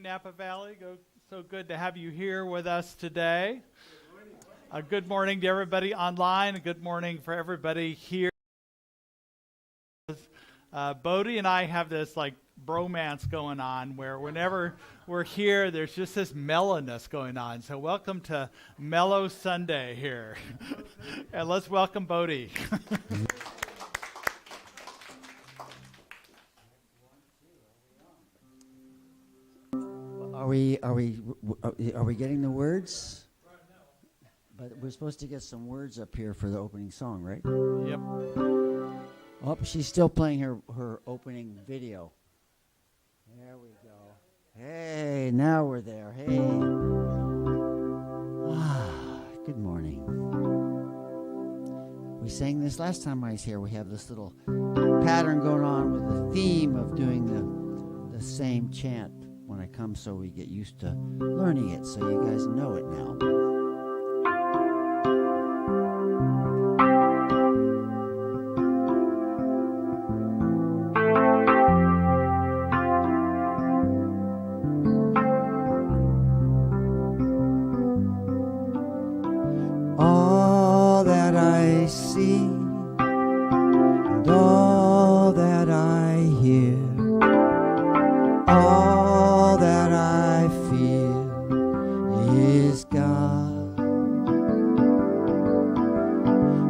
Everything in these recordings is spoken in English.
Napa Valley. So good to have you here with us today. Good morning to everybody online. A good morning for everybody here. Bodhi and I have this like bromance going on where whenever we're here, there's just this mellowness going on. So welcome to Mellow Sunday here. And let's welcome Bodhi. Are we getting the words? But we're supposed to get some words up here for the opening song, right? Yep. Oh, she's still playing her opening video. There we go. Hey, now we're there. Hey. Good morning. We sang this last time I was here. We have this little pattern going on with the theme of doing the same chant when I come, so we get used to learning it, so you guys know it now. All that I see and all that I hear, all that I feel is God,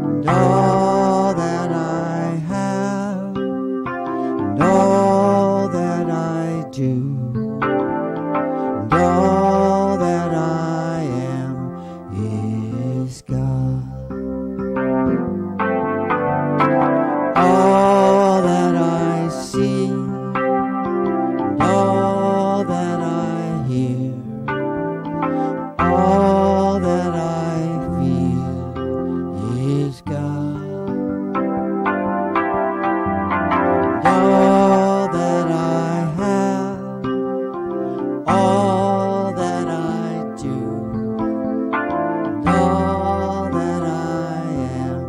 and all that I have, and all that I do, and all that I am is God. All that I see, all that I hear, all that I feel is God. All that I have, all that I do, all that I am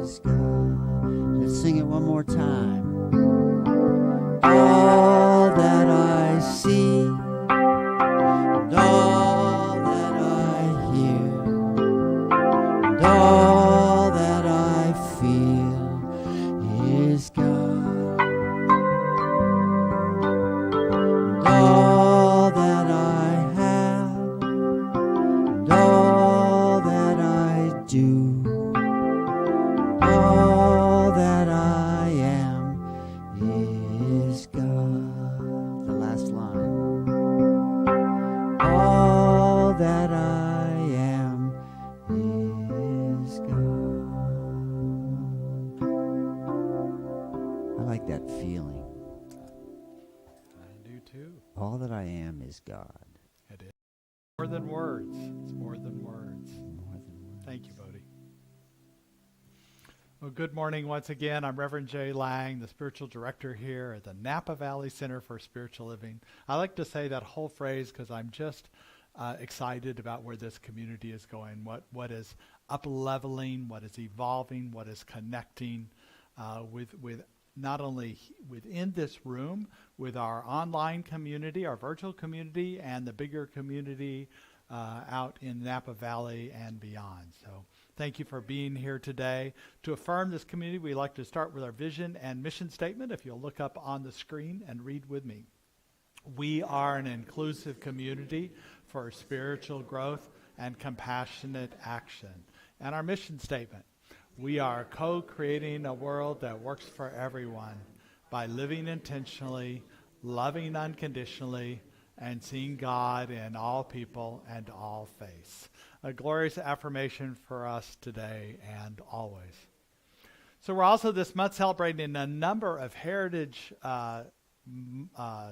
is God. Let's sing it one more time. All that I see, and all that I hear, and all that I feel is God. And all that I have, and all that I do, all that I am is God. The last line. All that I am is God. I like that feeling. I do too. All that I am is God. It is more than words. It's more than words. More than words. Thank you, Bodhi. Well, good morning once again. I'm Reverend Jay Lang, the spiritual director here at the Napa Valley Center for Spiritual Living. I like to say that whole phrase because I'm just excited about where this community is going, what is up-leveling, what is evolving, what is connecting with not only within this room, with our online community, our virtual community, and the bigger community out in Napa Valley and beyond. So thank you for being here today. To affirm this community, we like to start with our vision and mission statement. If you'll look up on the screen and read with me. We are an inclusive community for spiritual growth and compassionate action. And our mission statement. We are co-creating a world that works for everyone by living intentionally, loving unconditionally, and seeing God in all people and all faiths. A glorious affirmation for us today and always. So we're also this month celebrating a number of heritage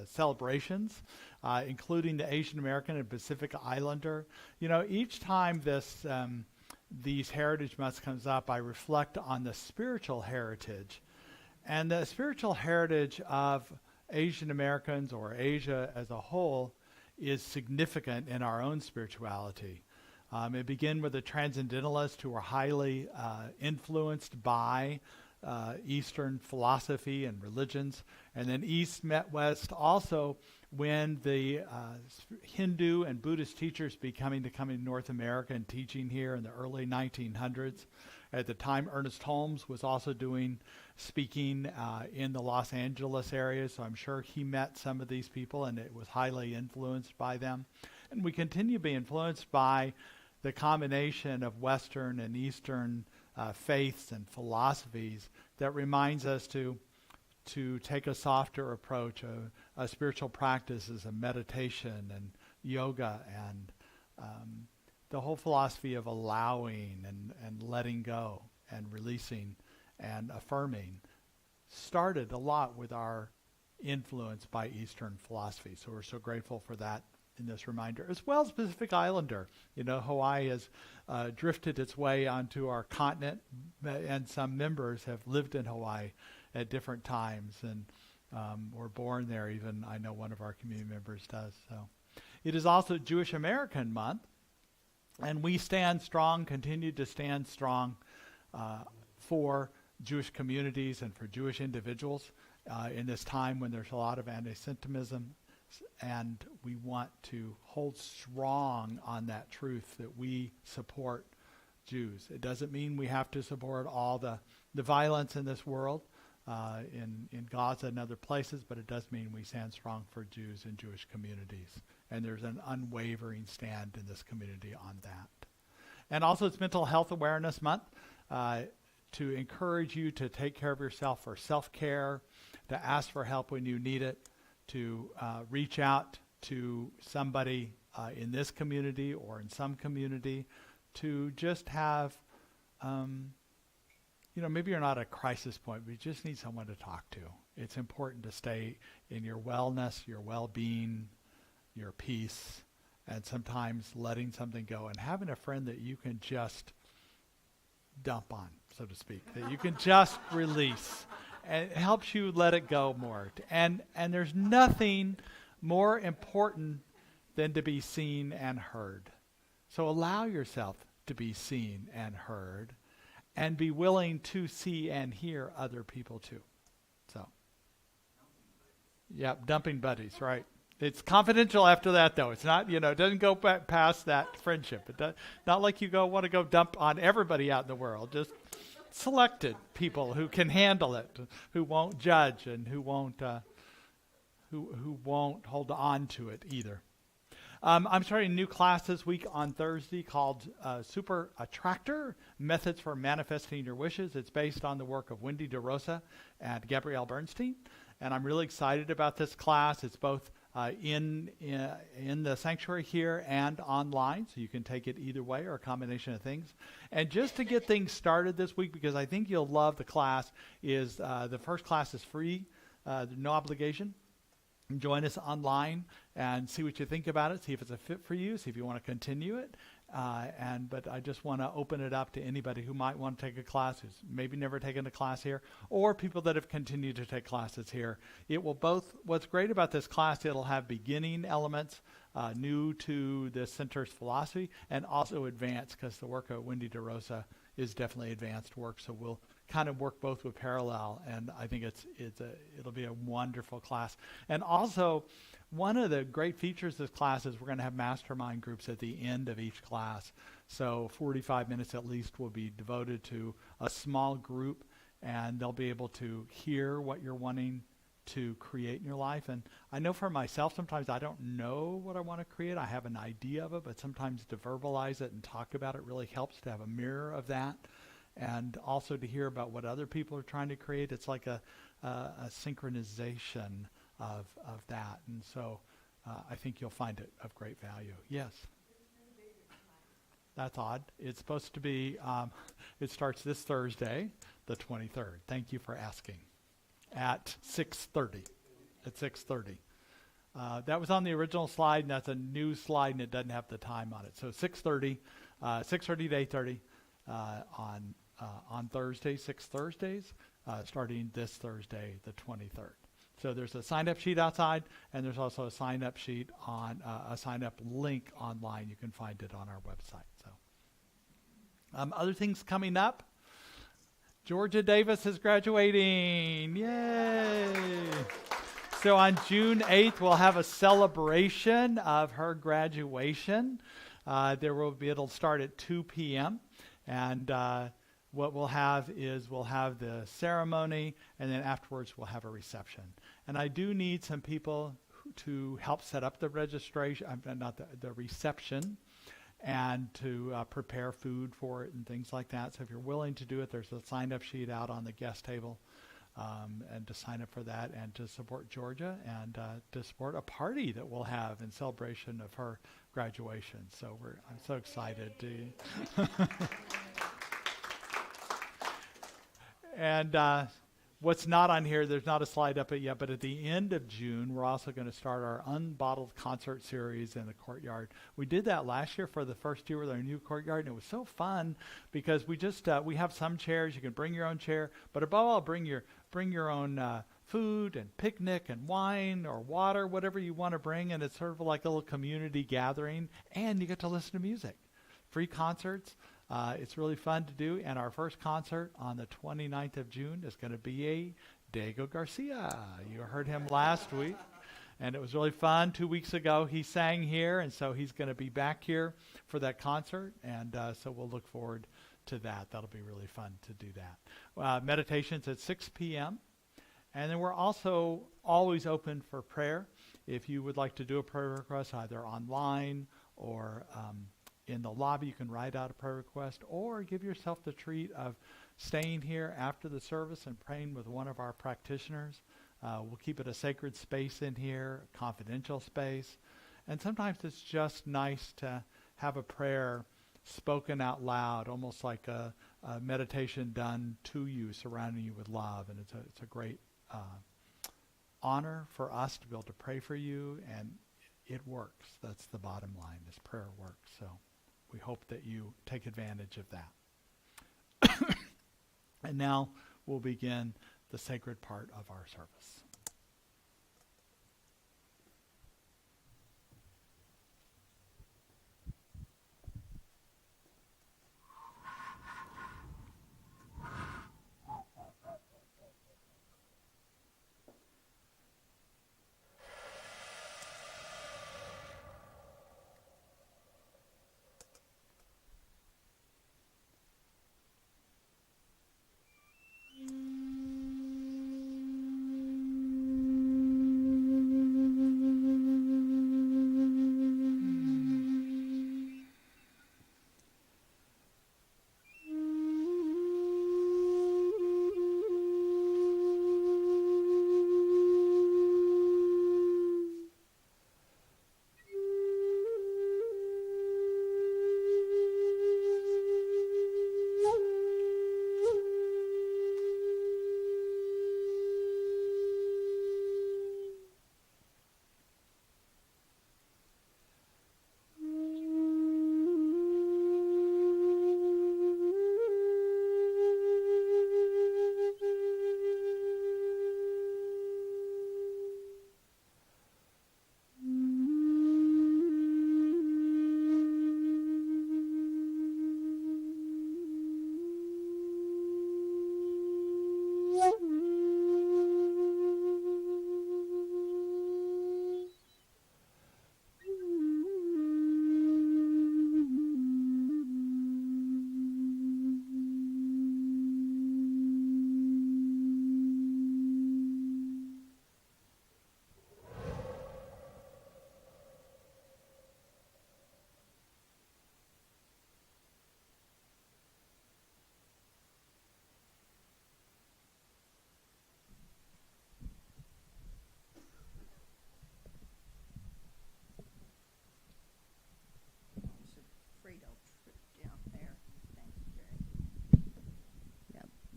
celebrations, including the Asian American and Pacific Islander. You know, each time these heritage months comes up, I reflect on the spiritual heritage. And the spiritual heritage of Asian Americans or Asia as a whole is significant in our own spirituality. It began with the transcendentalists who were highly influenced by Eastern philosophy and religions. And then East met West also when the Hindu and Buddhist teachers coming to North America and teaching here in the early 1900s. At the time, Ernest Holmes was also speaking in the Los Angeles area, so I'm sure he met some of these people and it was highly influenced by them. And we continue to be influenced by the combination of Western and Eastern faiths and philosophies that reminds us to take a softer approach, a spiritual practices, a meditation and yoga, and the whole philosophy of allowing and letting go and releasing and affirming started a lot with our influence by Eastern philosophy. So we're so grateful for that in this reminder, as well as Pacific Islander. You know, Hawaii has drifted its way onto our continent, and some members have lived in Hawaii at different times and were born there. Even I know one of our community members does. So it is also Jewish American Month, and we stand strong, continue to stand strong for Jewish communities and for Jewish individuals in this time when there's a lot of anti-Semitism, and we want to hold strong on that truth that we support Jews. It doesn't mean we have to support all the violence in this world, in Gaza and other places, but it does mean we stand strong for Jews and Jewish communities. And there's an unwavering stand in this community on that. And also it's Mental Health Awareness Month to encourage you to take care of yourself for self-care, to ask for help when you need it, to reach out to somebody in this community or in some community, to just have, maybe you're not at a crisis point, but you just need someone to talk to. It's important to stay in your wellness, your well-being, your peace, and sometimes letting something go and having a friend that you can just dump on, so to speak, that you can just release. And it helps you let it go more. And there's nothing more important than to be seen and heard. So allow yourself to be seen and heard, and be willing to see and hear other people too. So, yeah, dumping buddies, right? It's confidential after that, though. It's not, it doesn't go past that friendship. Not like you want to go dump on everybody out in the world. Just selected people who can handle it, who won't judge, and who won't hold on to it either. I'm starting a new class this week on Thursday called Super Attractor, Methods for Manifesting Your Wishes. It's based on the work of Wendy DeRosa and Gabrielle Bernstein. And I'm really excited about this class. It's both in the sanctuary here and online, so you can take it either way or a combination of things. And just to get things started this week, because I think you'll love the class, is the first class is free, no obligation. Join us online and see what you think about it, see if it's a fit for you, see if you want to continue it. But I just want to open it up to anybody who might want to take a class, who's maybe never taken a class here, or people that have continued to take classes here. It will what's great about this class, it'll have beginning elements new to the center's philosophy, and also advanced, because the work of Wendy DeRosa is definitely advanced work, so we'll kind of work both with parallel, and I think it'll be a wonderful class. And also, one of the great features of this class is we're going to have mastermind groups at the end of each class. So 45 minutes at least will be devoted to a small group, and they'll be able to hear what you're wanting to create in your life. And I know for myself, sometimes I don't know what I want to create. I have an idea of it, but sometimes to verbalize it and talk about it really helps, to have a mirror of that. And also to hear about what other people are trying to create. It's like a synchronization of that. And so I think you'll find it of great value. Yes? That's odd. It's supposed to be, it starts this Thursday, the 23rd. Thank you for asking. At 6:30. At 6:30. That was on the original slide, and that's a new slide, and it doesn't have the time on it. So 6:30 to 8:30 on Thursday, 6 Thursdays, starting this Thursday, the 23rd. So there's a sign-up sheet outside, and there's also a sign-up sheet on a sign-up link online. You can find it on our website. So other things coming up. Georgia Davis is graduating. Yay! So on June 8th, we'll have a celebration of her graduation. It'll start at 2 p.m. And what we'll have is we'll have the ceremony, and then afterwards we'll have a reception. And I do need some people to help set up the registration, the reception, and to prepare food for it and things like that. So if you're willing to do it, there's a sign-up sheet out on the guest table. And to sign up for that and to support Georgia and to support a party that we'll have in celebration of her graduation. So I'm so excited to. And what's not on here, there's not a slide up it yet, but at the end of June, we're also going to start our Unbottled concert series in the courtyard. We did that last year for the first year with our new courtyard, and it was so fun because we have some chairs. You can bring your own chair, but above all, bring your own food and picnic and wine or water, whatever you want to bring, and it's sort of like a little community gathering, and you get to listen to music. Free concerts. It's really fun to do, and our first concert on the 29th of June is going to be a Diego Garcia. You heard him last week, and it was really fun. 2 weeks ago, he sang here, and so he's going to be back here for that concert, and so we'll look forward to that. That'll be really fun to do that. Meditations at 6 p.m., and then we're also always open for prayer. If you would like to do a prayer request, either online or in the lobby, you can write out a prayer request, or give yourself the treat of staying here after the service and praying with one of our practitioners. We'll keep it a sacred space in here, a confidential space. And sometimes it's just nice to have a prayer spoken out loud, almost like a meditation done to you, surrounding you with love. And it's a great honor for us to be able to pray for you, and it works. That's the bottom line, is prayer works. So we hope that you take advantage of that. And now we'll begin the sacred part of our service.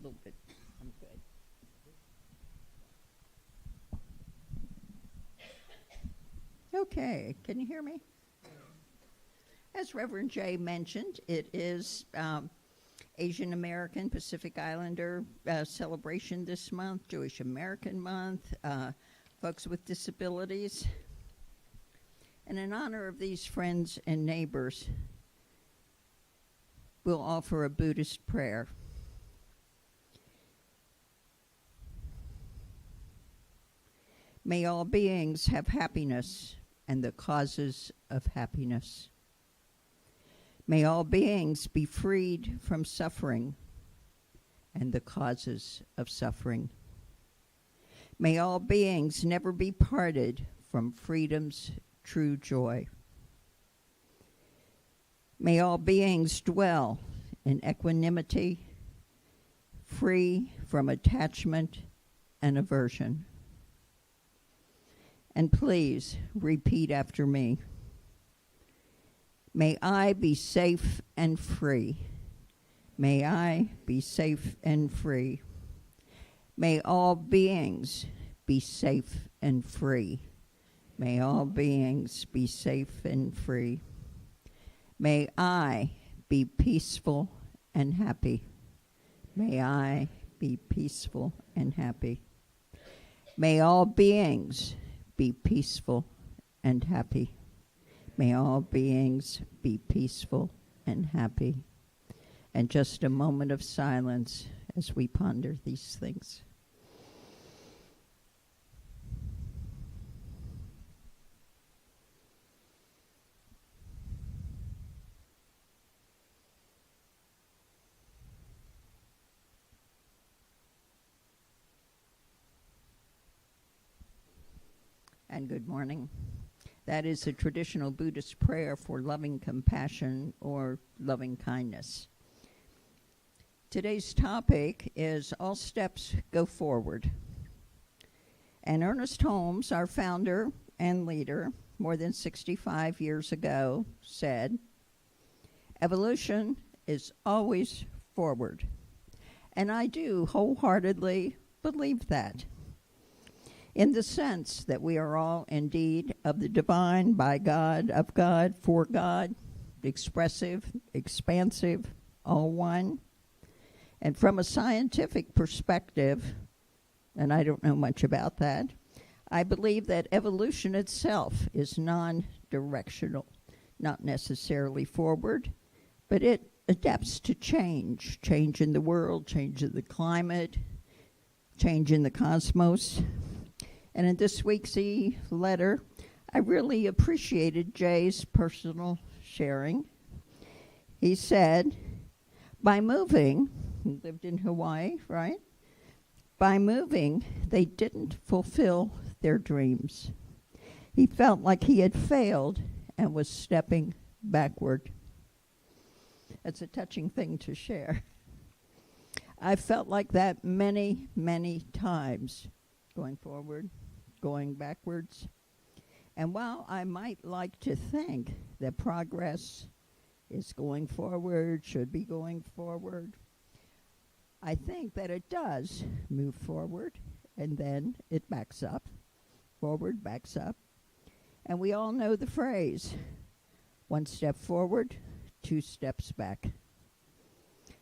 Little bit. I'm good. Okay, can you hear me? As Reverend Jay mentioned, it is Asian American Pacific Islander celebration this month, Jewish American Month, folks with disabilities. And in honor of these friends and neighbors, we'll offer a Buddhist prayer. May all beings have happiness and the causes of happiness. May all beings be freed from suffering and the causes of suffering. May all beings never be parted from freedom's true joy. May all beings dwell in equanimity, free from attachment and aversion. And please repeat after me. May I be safe and free. May I be safe and free. May all beings be safe and free. May all beings be safe and free. May I be peaceful and happy. May I be peaceful and happy. May all beings be peaceful and happy. May all beings be peaceful and happy. And just a moment of silence as we ponder these things. And good morning. That is a traditional Buddhist prayer for loving compassion or loving kindness. Today's topic is All Steps Go Forward. And Ernest Holmes, our founder and leader, more than 65 years ago, said, "Evolution is always forward." And I do wholeheartedly believe that, in the sense that we are all indeed of the divine, by God, of God, for God, expressive, expansive, all one. And from a scientific perspective, and I don't know much about that, I believe that evolution itself is non-directional, not necessarily forward, but it adapts to change in the world, change in the climate, change in the cosmos. And in this week's letter, I really appreciated Jay's personal sharing. He said, by moving, he lived in Hawaii, right? By moving, they didn't fulfill their dreams. He felt like he had failed and was stepping backward. That's a touching thing to share. I felt like that many, many times, going forward, going backwards. And while I might like to think that progress is going forward, should be going forward, I think that it does move forward, and then it backs up, forward, backs up. And we all know the phrase, 1 step forward, 2 steps back.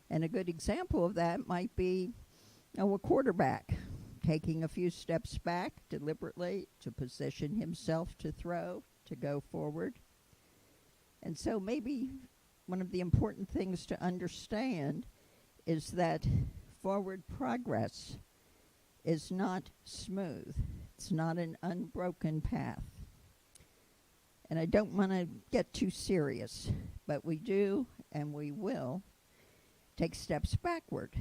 And a good example of that might be a quarterback taking a few steps back deliberately to position himself to throw, to go forward. And so maybe one of the important things to understand is that forward progress is not smooth. It's not an unbroken path. And I don't want to get too serious, but we do and we will take steps backward.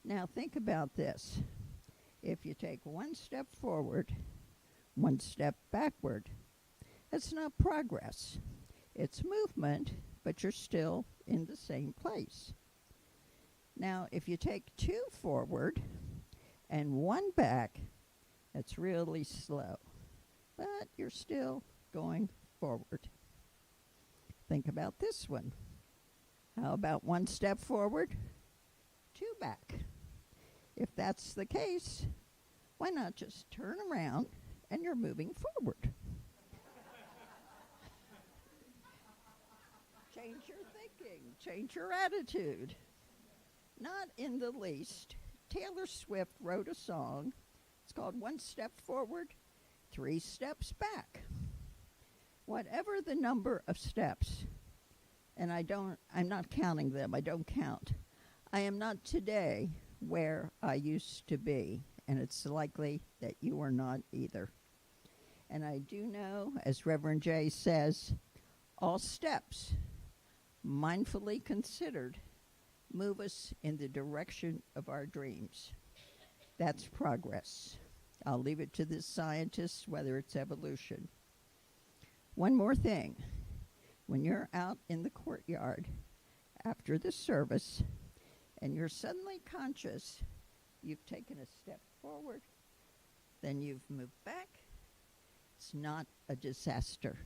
Now think about this. If you take 1 step forward, 1 step backward, that's not progress. It's movement, but you're still in the same place. Now, if you take 2 forward and 1 back, that's really slow, but you're still going forward. Think about this one. How about 1 step forward, 2 back? If that's the case, why not just turn around and you're moving forward? Change your thinking, change your attitude. Not in the least. Taylor Swift wrote a song. It's called 1 Step Forward, 3 Steps Back. Whatever the number of steps, and I'm not counting them, I don't count. I am not today where I used to be, and it's likely that you are not either. And I do know, as Reverend Jay says, all steps, mindfully considered, move us in the direction of our dreams. That's progress. I'll leave it to the scientists whether it's evolution. One more thing. When you're out in the courtyard after the service and you're suddenly conscious you've taken a step forward, then you've moved back, it's not a disaster.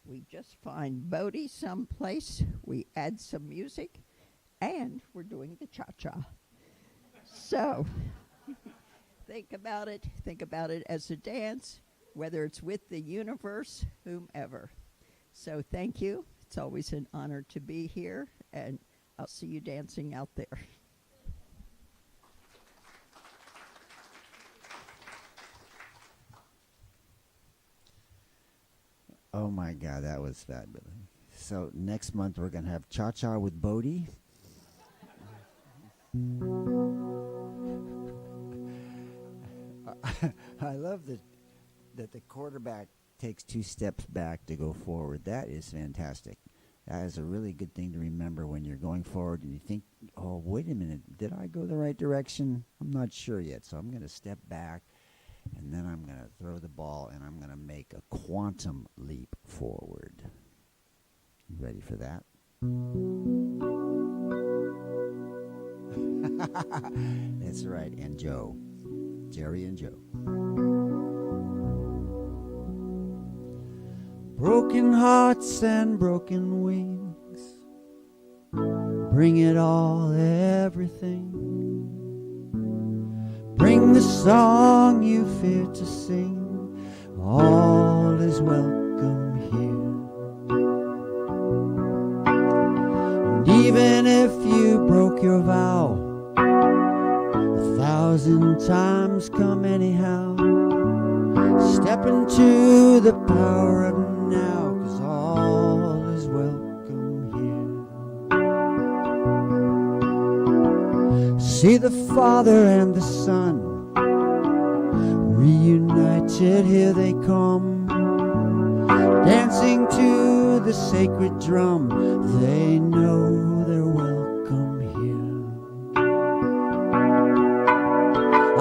We just find Bodhi someplace, we add some music, and we're doing the cha-cha. So, think about it as a dance, whether it's with the universe, whomever. So thank you. It's always an honor to be here, and I'll see you dancing out there. Oh my God, that was fabulous. So next month we're going to have Cha-Cha with Bodhi. I love that the quarterback takes 2 steps back to go forward. That is fantastic. That is a really good thing to remember when you're going forward and you think, oh, wait a minute, did I go the right direction? I'm not sure yet, so I'm going to step back, and then I'm going to throw the ball, and I'm going to make a quantum leap forward. You ready for that? That's right, and Joe. Jerry and Joe. Broken hearts and broken wings, bring it all, everything. Bring the song you fear to sing, all is welcome here. And even if you broke your vow, 1,000 times come anyhow. Step into the power of now, 'cause all is welcome here. See the Father and the Son reunited, here they come, dancing to the sacred drum. They know they're welcome here.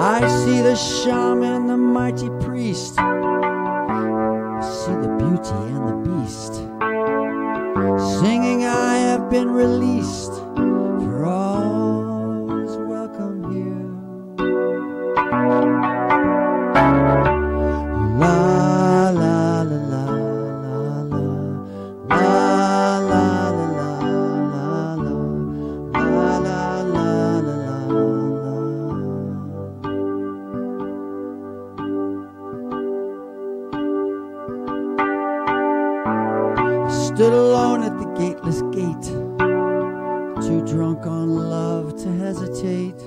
I see the shaman, the mighty priest, see the beauty and the beast, singing I have been released, for all is welcome here. La la la la la la la la la la la la stood alone at the gateless gate, too drunk on love to hesitate.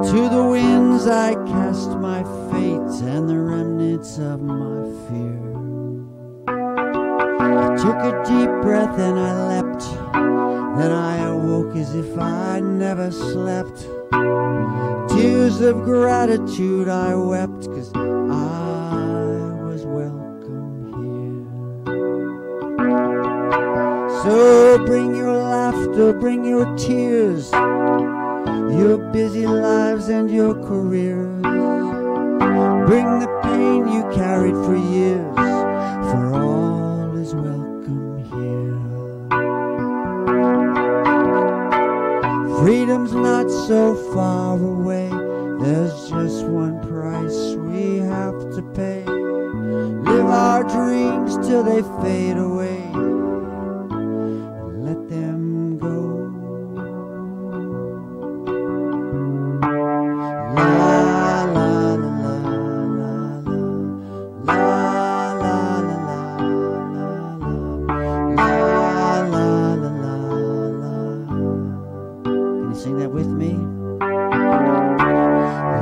To the winds I cast my fate and the remnants of my fear. I took a deep breath and I leapt, then I awoke as if I never slept. Tears of gratitude I wept, 'cause I was welcome here. So bring your laughter, bring your tears, your busy lives and your careers. Bring the pain you carried for years, for all is welcome here. Freedom's not so far away, there's just one price we have to pay. Live our dreams till they fade away, let them go. Sing that with me.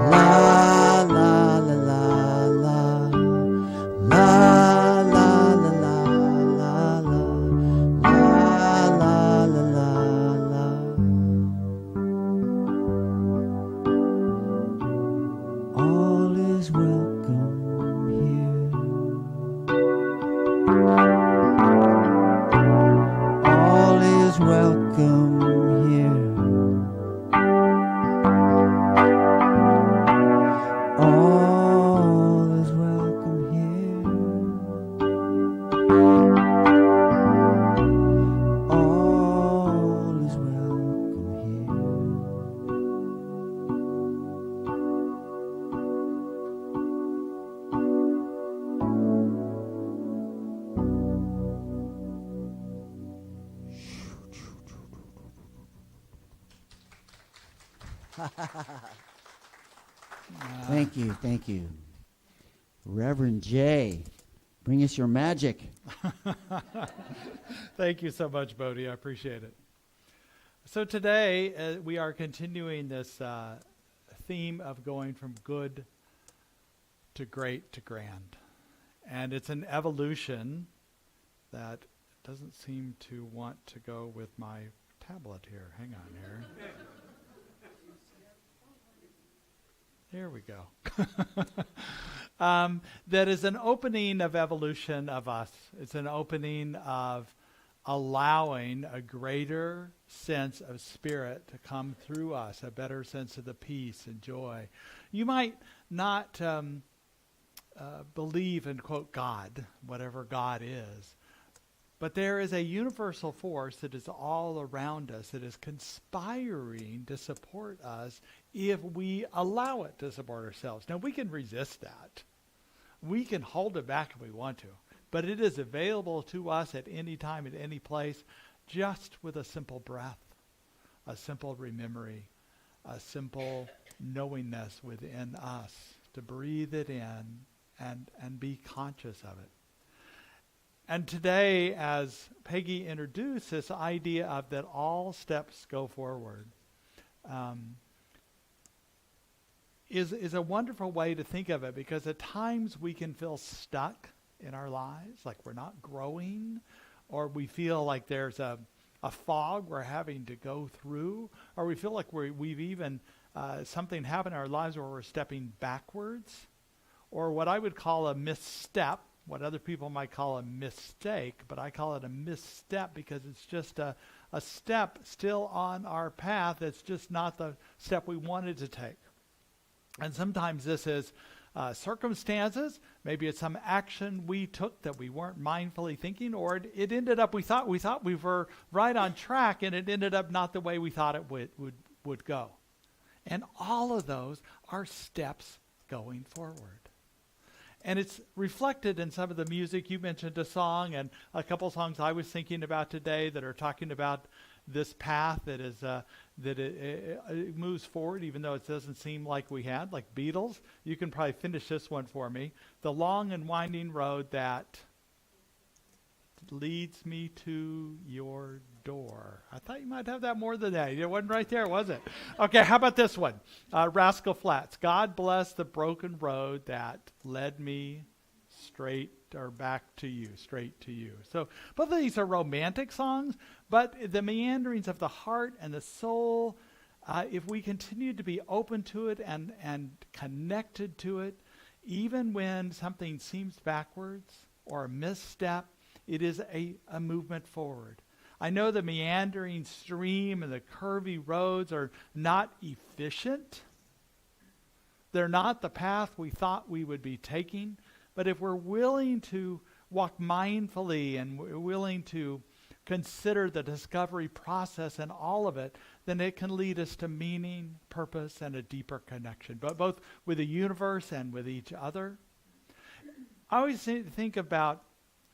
La la la la la la la la la la la la la la. Thank you, thank you. Reverend J, bring us your magic. Thank you so much, Bodhi. I appreciate it. So today we are continuing this theme of going from good to great to grand. And it's an evolution that doesn't seem to want to go with my tablet here. Hang on here. There we go. That is an opening of evolution of us. It's an opening of allowing a greater sense of spirit to come through us, a better sense of the peace and joy. You might not believe in, quote, God, whatever God is, but there is a universal force that is all around us that is conspiring to support us if we allow it to support ourselves. Now, we can resist that. We can hold it back if we want to, but it is available to us at any time, at any place, just with a simple breath, a simple memory, a simple knowingness within us to breathe it in and be conscious of it. And today, as Peggy introduced this idea of that all steps go forward, is a wonderful way to think of it, because at times we can feel stuck in our lives, like we're not growing, or we feel like there's a fog we're having to go through, or we feel like we've even something happened in our lives where we're stepping backwards, or what I would call a misstep, what other people might call a mistake, but I call it a misstep because it's just a step still on our path. It's just not the step we wanted to take. And sometimes this is circumstances. Maybe it's some action we took that we weren't mindfully thinking, or it ended up, we thought we were right on track, and it ended up not the way we thought it would go. And all of those are steps going forward. And it's reflected in some of the music. You mentioned a song, and a couple songs I was thinking about today that are talking about this path that is that it moves forward, even though it doesn't seem like we had. Like Beatles, you can probably finish this one for me. The long and winding road that leads me to your door. I thought you might have that more than that. It wasn't right there, was it? Okay, how about this one? Rascal Flatts. God bless the broken road that led me straight to you. So both of these are romantic songs, but the meanderings of the heart and the soul, if we continue to be open to it and connected to it, even when something seems backwards or a misstep, it is a movement forward. I know the meandering stream and the curvy roads are not efficient. They're not the path we thought we would be taking. But if we're willing to walk mindfully and we're willing to consider the discovery process and all of it, then it can lead us to meaning, purpose, and a deeper connection, but both with the universe and with each other. I always think about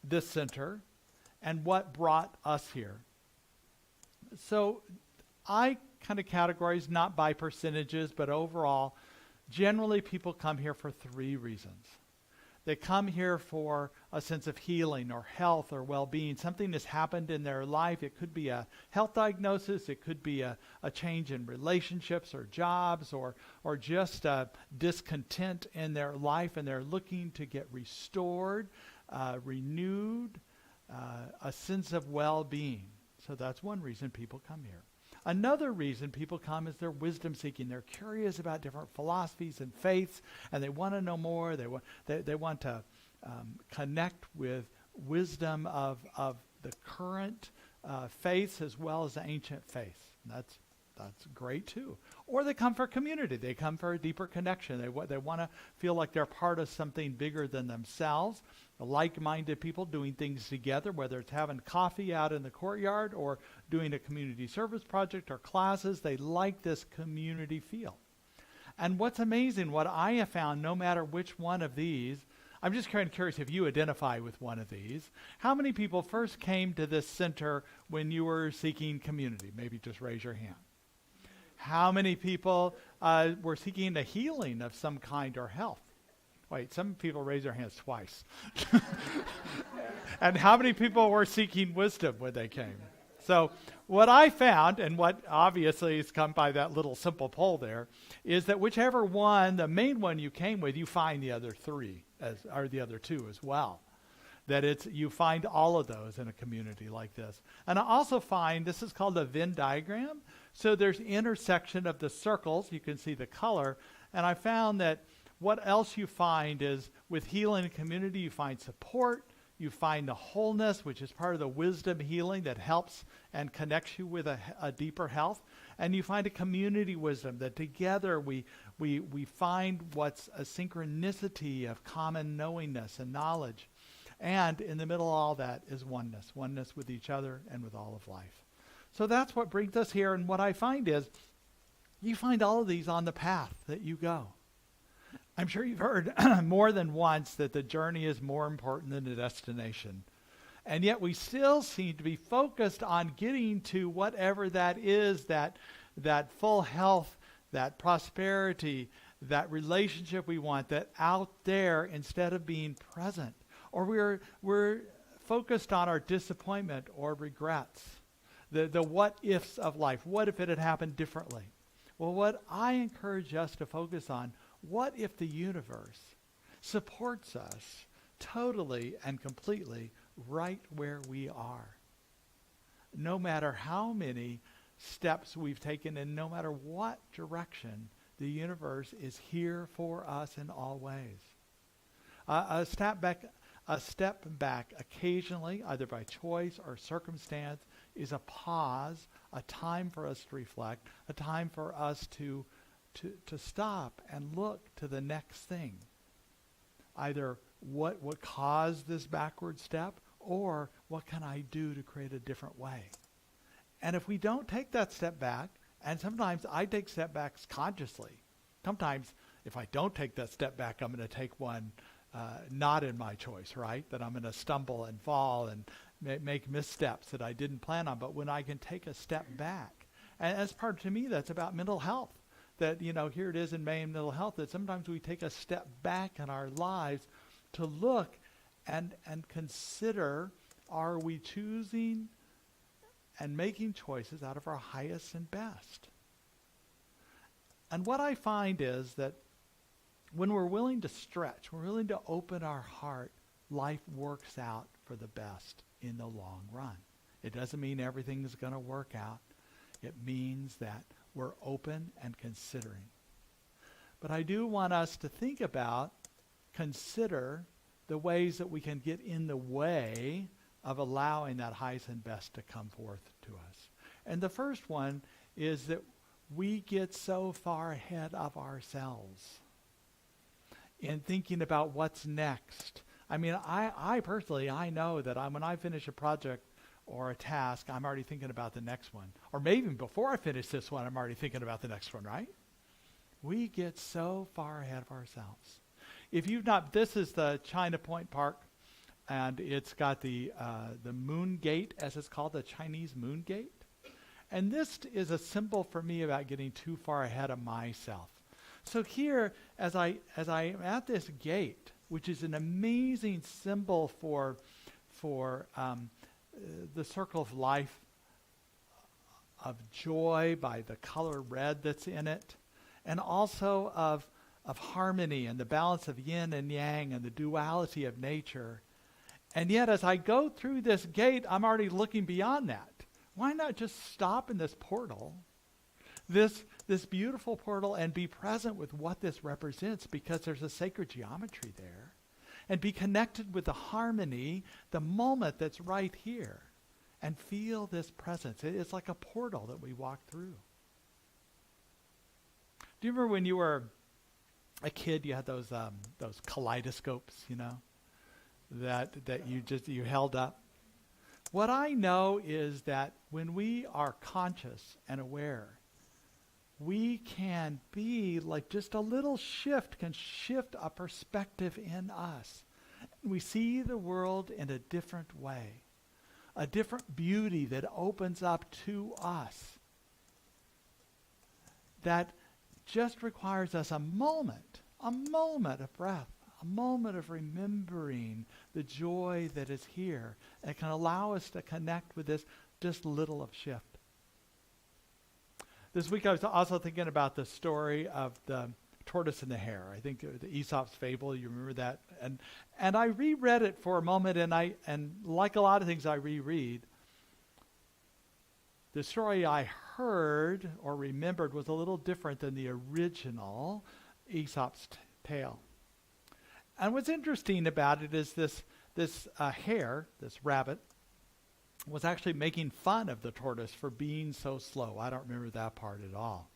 this center and what brought us here. So I kind of categorize not by percentages, but overall, generally people come here for three reasons. They come here for a sense of healing or health or well-being. Something has happened in their life. It could be a health diagnosis. It could be a change in relationships or jobs, or just a discontent in their life, and they're looking to get restored, renewed, a sense of well-being. So that's one reason people come here. Another reason people come is they're wisdom seeking. They're curious about different philosophies and faiths, and they want to know more. They want to connect with wisdom of the current faiths as well as the ancient faiths. That's great too. Or they come for community. They come for a deeper connection. They want to feel like they're part of something bigger than themselves. Like-minded people doing things together, whether it's having coffee out in the courtyard or doing a community service project or classes. They like this community feel. And what's amazing, what I have found, no matter which one of these, I'm just kind of curious if you identify with one of these. How many people first came to this center when you were seeking community? Maybe just raise your hand. How many people were seeking a healing of some kind or health? Wait, some people raised their hands twice. And how many people were seeking wisdom when they came? So what I found, and what obviously has come by that little simple poll there, is that whichever one, the main one you came with, you find the other three, or the other two as well. That you find all of those in a community like this. And I also find, this is called a Venn diagram, so there's intersection of the circles, you can see the color, and I found that what else you find is, with healing and community, you find support, you find the wholeness, which is part of the wisdom healing that helps and connects you with a deeper health. And you find a community wisdom that together we find what's a synchronicity of common knowingness and knowledge. And in the middle of all that is oneness with each other and with all of life. So that's what brings us here. And what I find is, you find all of these on the path that you go. I'm sure you've heard more than once that the journey is more important than the destination. And yet we still seem to be focused on getting to whatever that is, that full health, that prosperity, that relationship we want, that out there, instead of being present. Or we're focused on our disappointment or regrets, the what ifs of life. What if it had happened differently? Well, what I encourage us to focus on, what if the universe supports us totally and completely right where we are? No matter how many steps we've taken and no matter what direction, the universe is here for us in all ways. A step back occasionally, either by choice or circumstance, is a pause, a time for us to reflect, a time for us to stop and look to the next thing. Either what caused this backward step, or what can I do to create a different way? And if we don't take that step back, and sometimes I take step backs consciously. Sometimes if I don't take that step back, I'm going to take one not in my choice, right? That I'm going to stumble and fall and make missteps that I didn't plan on. But when I can take a step back, and as part, to me, that's about mental health. That, here it is in May and mental health, that sometimes we take a step back in our lives to look and consider, are we choosing and making choices out of our highest and best? And what I find is that when we're willing to stretch, we're willing to open our heart, life works out for the best in the long run. It doesn't mean everything is going to work out. It means that we're open and considering. But I do want us to think about, consider the ways that we can get in the way of allowing that highest and best to come forth to us. And the first one is that we get so far ahead of ourselves in thinking about what's next. I mean, I personally, I know that when I finish a project or a task, I'm already thinking about the next one. Or maybe before I finish this one, I'm already thinking about the next one, right? We get so far ahead of ourselves. If you've not, this is the China Point Park, and it's got the moon gate, as it's called, the Chinese moon gate. And this is a symbol for me about getting too far ahead of myself. So here, as I am at this gate, which is an amazing symbol for the circle of life, of joy by the color red that's in it, and also of harmony and the balance of yin and yang and the duality of nature. And yet, as I go through this gate, I'm already looking beyond that. Why not just stop in this portal, this beautiful portal, and be present with what this represents, because there's a sacred geometry there, and be connected with the harmony, the moment that's right here, and feel this presence. It's like a portal that we walk through. Do you remember when you were a kid, you had those kaleidoscopes, that you held up? What I know is that when we are conscious and aware, we can be like, just a little shift can shift a perspective in us. We see the world in a different way, a different beauty that opens up to us. that just requires us a moment of breath, a moment of remembering the joy that is here, and can allow us to connect with this just little of shift. This week I was also thinking about the story of the tortoise and the hare. I think the Aesop's fable, you remember that? And I reread it for a moment, and like a lot of things I reread, the story I heard or remembered was a little different than the original Aesop's tale. And what's interesting about it is this hare, this rabbit, was actually making fun of the tortoise for being so slow. I don't remember that part at all.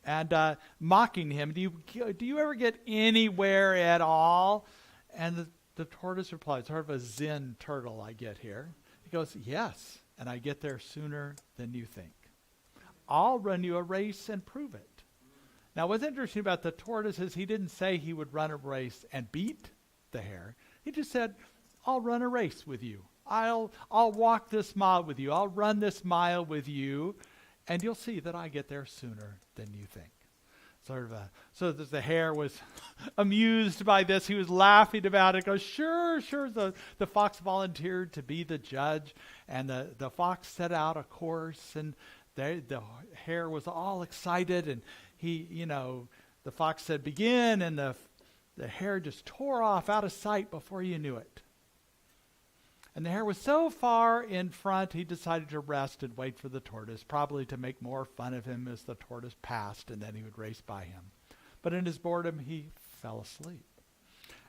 And mocking him, do you ever get anywhere at all? And the tortoise replied, sort of a Zen turtle I get here. He goes, yes, and I get there sooner than you think. I'll run you a race and prove it. Now, what's interesting about the tortoise is he didn't say he would run a race and beat the hare. He just said, I'll run a race with you. I'll walk this mile with you. I'll run this mile with you, and you'll see that I get there sooner than you think. So the hare was amused by this. He was laughing about it. Goes, sure. The fox volunteered to be the judge, and the fox set out a course, and the hare was all excited, and the fox said, begin, and the hare just tore off out of sight before you knew it. And the hare was so far in front, he decided to rest and wait for the tortoise, probably to make more fun of him as the tortoise passed, and then he would race by him. But in his boredom, he fell asleep.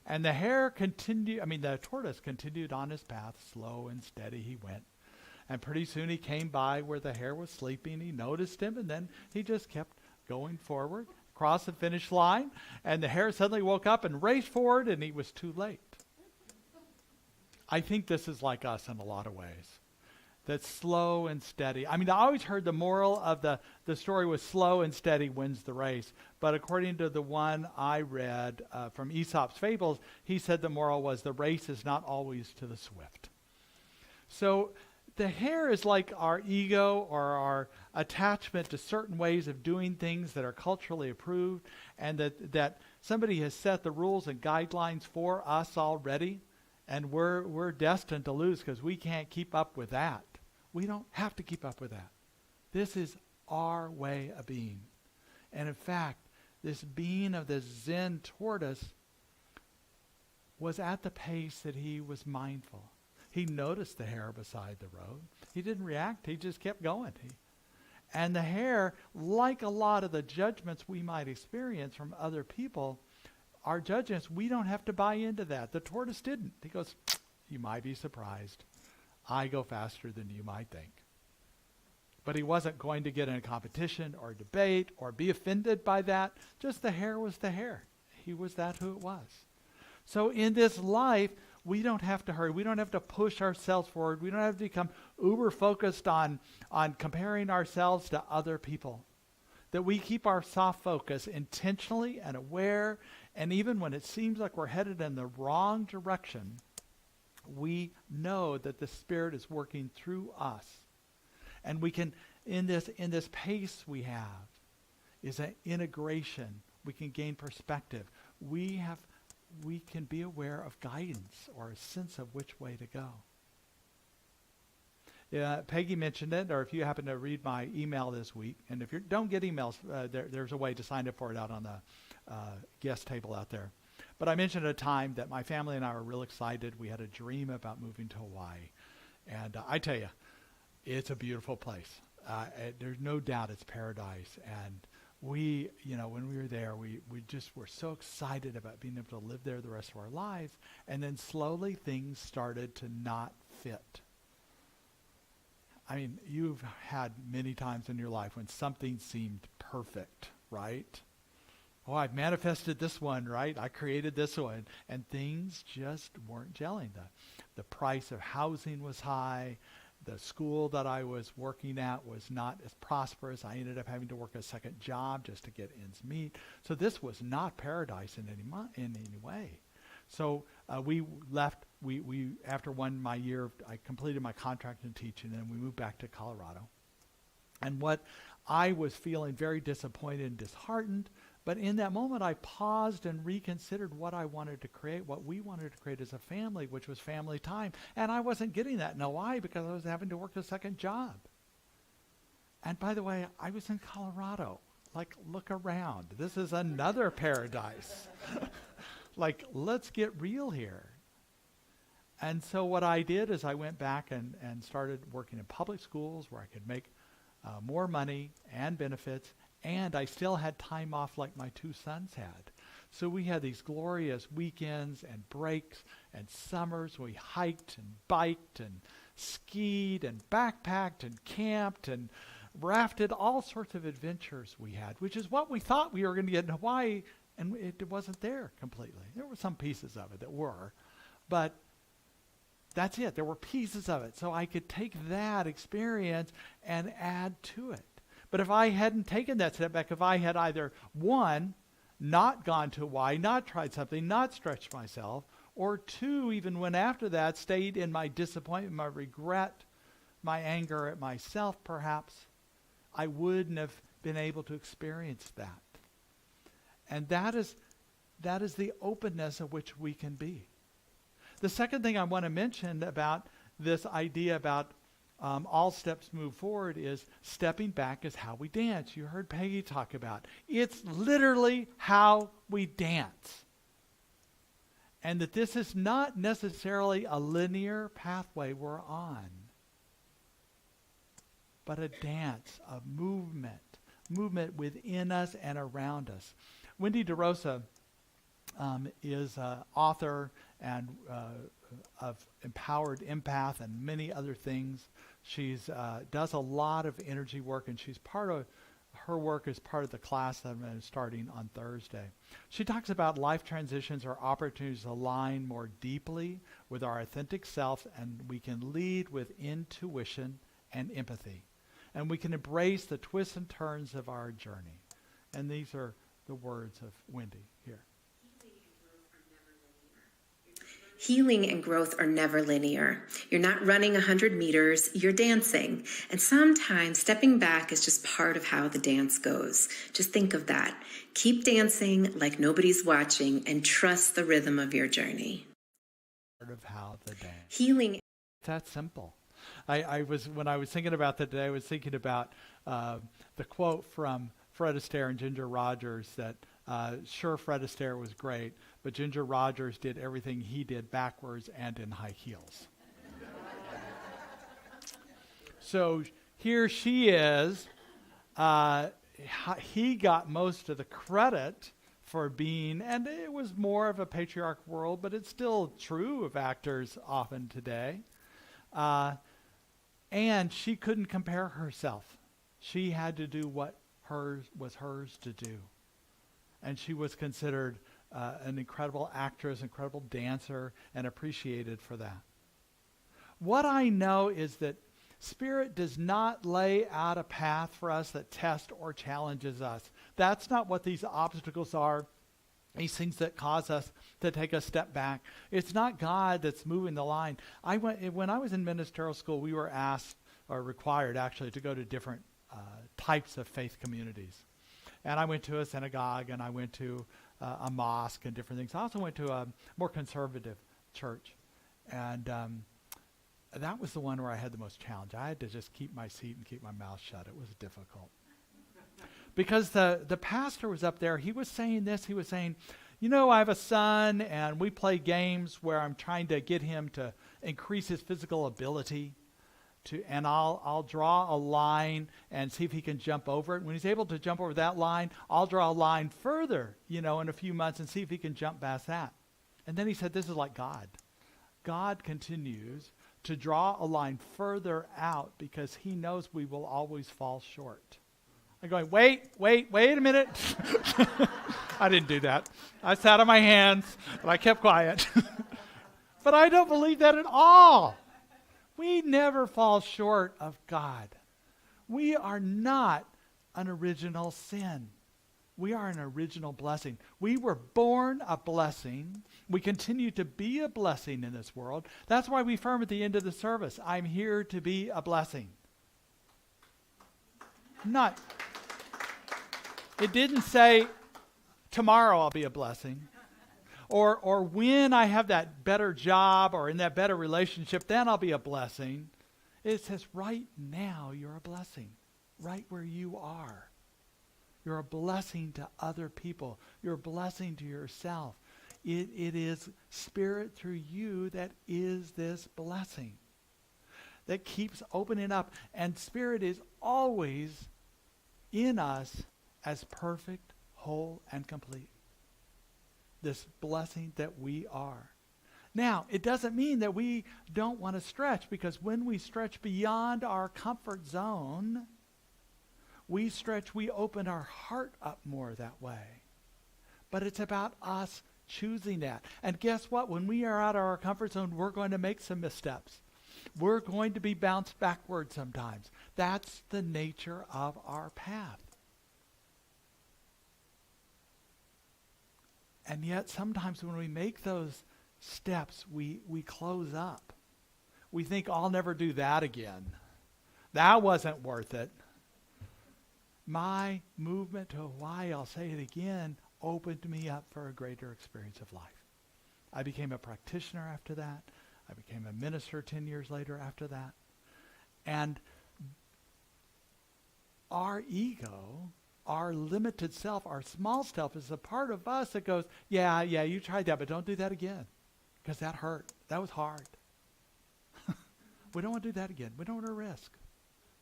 And the tortoise continued on his path, slow and steady he went. And pretty soon he came by where the hare was sleeping. He noticed him, and then he just kept going forward, crossed the finish line, and the hare suddenly woke up and raced forward, and he was too late. I think this is like us in a lot of ways. That slow and steady. I always heard the moral of the story was slow and steady wins the race. But according to the one I read from Aesop's Fables, he said the moral was the race is not always to the swift. So the hare is like our ego or our attachment to certain ways of doing things that are culturally approved, and that somebody has set the rules and guidelines for us already. And we're destined to lose because we can't keep up with that. We don't have to keep up with that. This is our way of being. And in fact, this being of the Zen tortoise was at the pace that he was mindful. He noticed the hare beside the road. He didn't react. He just kept going. And the hare, like a lot of the judgments we might experience from other people, our judgments, we don't have to buy into that. The tortoise didn't. He goes, you might be surprised. I go faster than you might think. But he wasn't going to get in a competition or debate or be offended by that. Just the hare was the hare. He was that who it was. So in this life, we don't have to hurry. We don't have to push ourselves forward. We don't have to become uber focused on comparing ourselves to other people. That we keep our soft focus intentionally and aware, and even when it seems like we're headed in the wrong direction, we know that the Spirit is working through us. And we can, in this pace we have, is an integration. We can gain perspective. We can be aware of guidance or a sense of which way to go. Peggy mentioned it, or if you happen to read my email this week, and if you don't get emails, there's a way to sign up for it out on the guest table out there. But I mentioned at a time that my family and I were real excited. We had a dream about moving to Hawaii. And I tell you, it's a beautiful place. There's no doubt it's paradise. And we, when we were there, we just were so excited about being able to live there the rest of our lives. And then slowly things started to not fit. You've had many times in your life when something seemed perfect, right? Oh, I've manifested this one, right? I created this one. And things just weren't gelling. The price of housing was high. The school that I was working at was not as prosperous. I ended up having to work a second job just to get ends meet. So this was not paradise in any way. So we left. We after my year, I completed my contract in teaching, and we moved back to Colorado. And what I was feeling very disappointed and disheartened. But in that moment, I paused and reconsidered what I wanted to create, what we wanted to create as a family, which was family time. And I wasn't getting that. Know why? Because I was having to work a second job. And by the way, I was in Colorado. Like, look around. This is another paradise. Like, let's get real here. And so what I did is I went back and started working in public schools where I could make more money and benefits. And I still had time off like my two sons had. So we had these glorious weekends and breaks and summers. We hiked and biked and skied and backpacked and camped and rafted, all sorts of adventures we had, which is what we thought we were going to get in Hawaii, and it wasn't there completely. There were some pieces of it that were, but that's it. There were pieces of it. So I could take that experience and add to it. But if I hadn't taken that step back, if I had either, one, not gone to Hawaii, not tried something, not stretched myself, or two, even went after that, stayed in my disappointment, my regret, my anger at myself perhaps, I wouldn't have been able to experience that. And that is the openness of which we can be. The second thing I want to mention about this idea about all steps move forward is stepping back is how we dance. You heard Peggy talk about. It's literally how we dance. And that this is not necessarily a linear pathway we're on, but a dance, a movement within us and around us. Wendy DeRosa is an author and of Empowered Empath and many other things. She's does a lot of energy work, and she's part of her work is part of the class that I'm starting on Thursday. She talks about life transitions or opportunities to align more deeply with our authentic self, and we can lead with intuition and empathy. And we can embrace the twists and turns of our journey. And these are the words of Wendy here. Healing and growth are never linear. You're not running 100 meters, you're dancing. And sometimes stepping back is just part of how the dance goes. Just think of that. Keep dancing like nobody's watching and trust the rhythm of your journey. Part of how the dance. Healing. It's that simple. When I was thinking about that today, I was thinking about the quote from Fred Astaire and Ginger Rogers that sure, Fred Astaire was great, but Ginger Rogers did everything he did backwards and in high heels. So here she is. He got most of the credit for being, and it was more of a patriarch world, but it's still true of actors often today. And she couldn't compare herself. She had to do what was hers to do. And she was considered an incredible actress, incredible dancer, and appreciated for that. What I know is that Spirit does not lay out a path for us that tests or challenges us. That's not what these obstacles are, these things that cause us to take a step back. It's not God that's moving the line. When I was in ministerial school, we were asked, or required actually, to go to different types of faith communities. And I went to a synagogue, and I went to a mosque and different things. I also went to a more conservative church. And that was the one where I had the most challenge. I had to just keep my seat and keep my mouth shut. It was difficult. Because the pastor was up there. He was saying this. He was saying, you know, I have a son, and we play games where I'm trying to get him to increase his physical ability. And I'll draw a line and see if he can jump over it. When he's able to jump over that line, I'll draw a line further, in a few months and see if he can jump past that. And then he said, this is like God. God continues to draw a line further out because he knows we will always fall short. I'm going, wait a minute. I didn't do that. I sat on my hands and I kept quiet. But I don't believe that at all. We never fall short of God. We are not an original sin. We are an original blessing. We were born a blessing. We continue to be a blessing in this world. That's why we affirm at the end of the service, I'm here to be a blessing. Not. It didn't say, tomorrow I'll be a blessing. Or when I have that better job or in that better relationship, then I'll be a blessing. It says right now you're a blessing. Right where you are. You're a blessing to other people. You're a blessing to yourself. It is Spirit through you that is this blessing. That keeps opening up. And Spirit is always in us as perfect, whole, and complete. This blessing that we are. Now, it doesn't mean that we don't want to stretch, because when we stretch beyond our comfort zone, we open our heart up more that way. But it's about us choosing that. And guess what? When we are out of our comfort zone, we're going to make some missteps. We're going to be bounced backward sometimes. That's the nature of our path. And yet sometimes when we make those steps, we close up. We think, I'll never do that again. That wasn't worth it. My movement to Hawaii, I'll say it again, opened me up for a greater experience of life. I became a practitioner after that. I became a minister 10 years later after that. And our ego, our limited self, our small self is a part of us that goes, yeah, you tried that, but don't do that again. Because that hurt. That was hard. We don't want to do that again. We don't want to risk.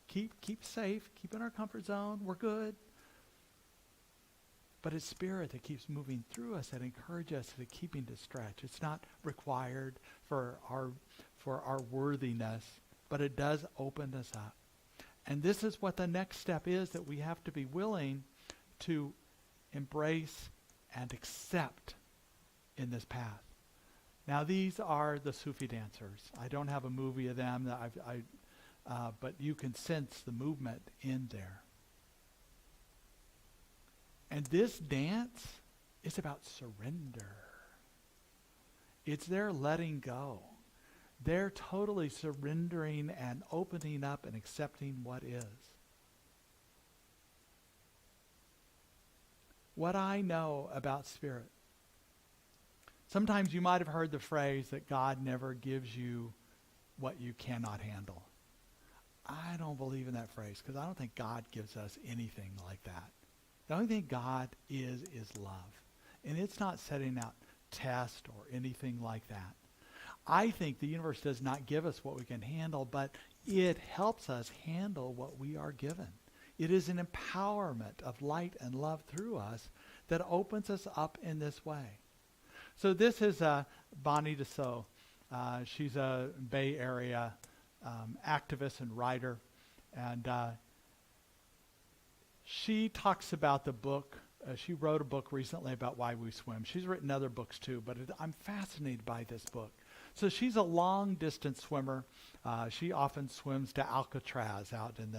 Keep safe. Keep in our comfort zone. We're good. But it's Spirit that keeps moving through us, that encourages us to keeping to stretch. It's not required for our worthiness, but it does open us up. And this is what the next step is, that we have to be willing to embrace and accept in this path. Now, these are the Sufi dancers. I don't have a movie of them, that but you can sense the movement in there. And this dance is about surrender. It's their letting go. They're totally surrendering and opening up and accepting what is. What I know about Spirit. Sometimes you might have heard the phrase that God never gives you what you cannot handle. I don't believe in that phrase, because I don't think God gives us anything like that. The only thing God is love. And it's not setting out tests or anything like that. I think the universe does not give us what we can handle, but it helps us handle what we are given. It is an empowerment of light and love through us that opens us up in this way. So this is Bonnie Dessau. She's a Bay Area activist and writer. And she talks about the book. She wrote a book recently about why we swim. She's written other books too, but I'm fascinated by this book. So she's a long-distance swimmer. She often swims to Alcatraz out in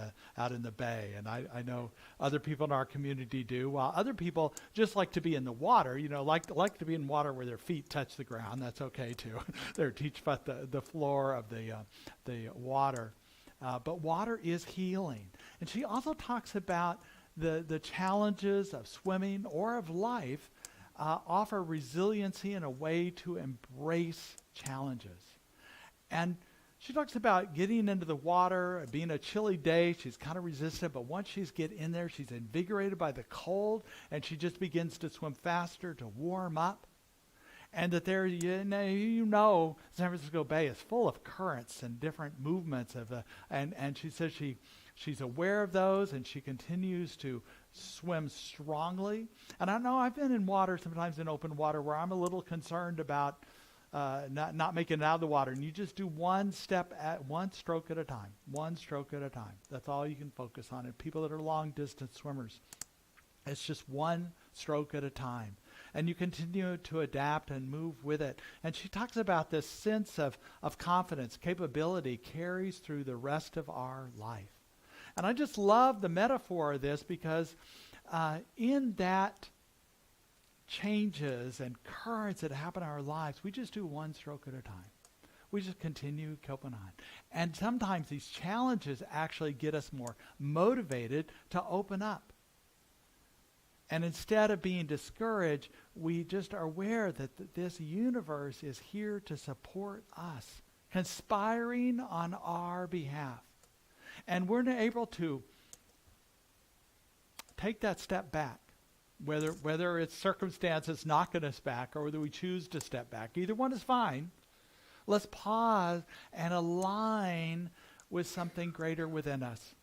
the bay, and I know other people in our community do. While other people just like to be in the water, like to be in water where their feet touch the ground. That's okay too. They're teach about the floor of the water, but water is healing. And she also talks about the challenges of swimming or of life. Offer resiliency and a way to embrace challenges. And she talks about getting into the water, being a chilly day. She's kind of resistant, but once she's get in there, she's invigorated by the cold, and she just begins to swim faster to warm up. And that there, San Francisco Bay is full of currents and different movements and she says she's aware of those, and she continues to swim strongly. And I know I've been in water, sometimes in open water, where I'm a little concerned about not making it out of the water. And you just do one stroke at a time. One stroke at a time. That's all you can focus on. And people that are long distance swimmers, it's just one stroke at a time. And you continue to adapt and move with it. And she talks about this sense of confidence, capability carries through the rest of our life. And I just love the metaphor of this, because in that changes and currents that happen in our lives, we just do one stroke at a time. We just continue coping on. And sometimes these challenges actually get us more motivated to open up. And instead of being discouraged, we just are aware that this universe is here to support us, conspiring on our behalf. And we're able to take that step back, whether it's circumstances knocking us back or whether we choose to step back. Either one is fine. Let's pause and align with something greater within us,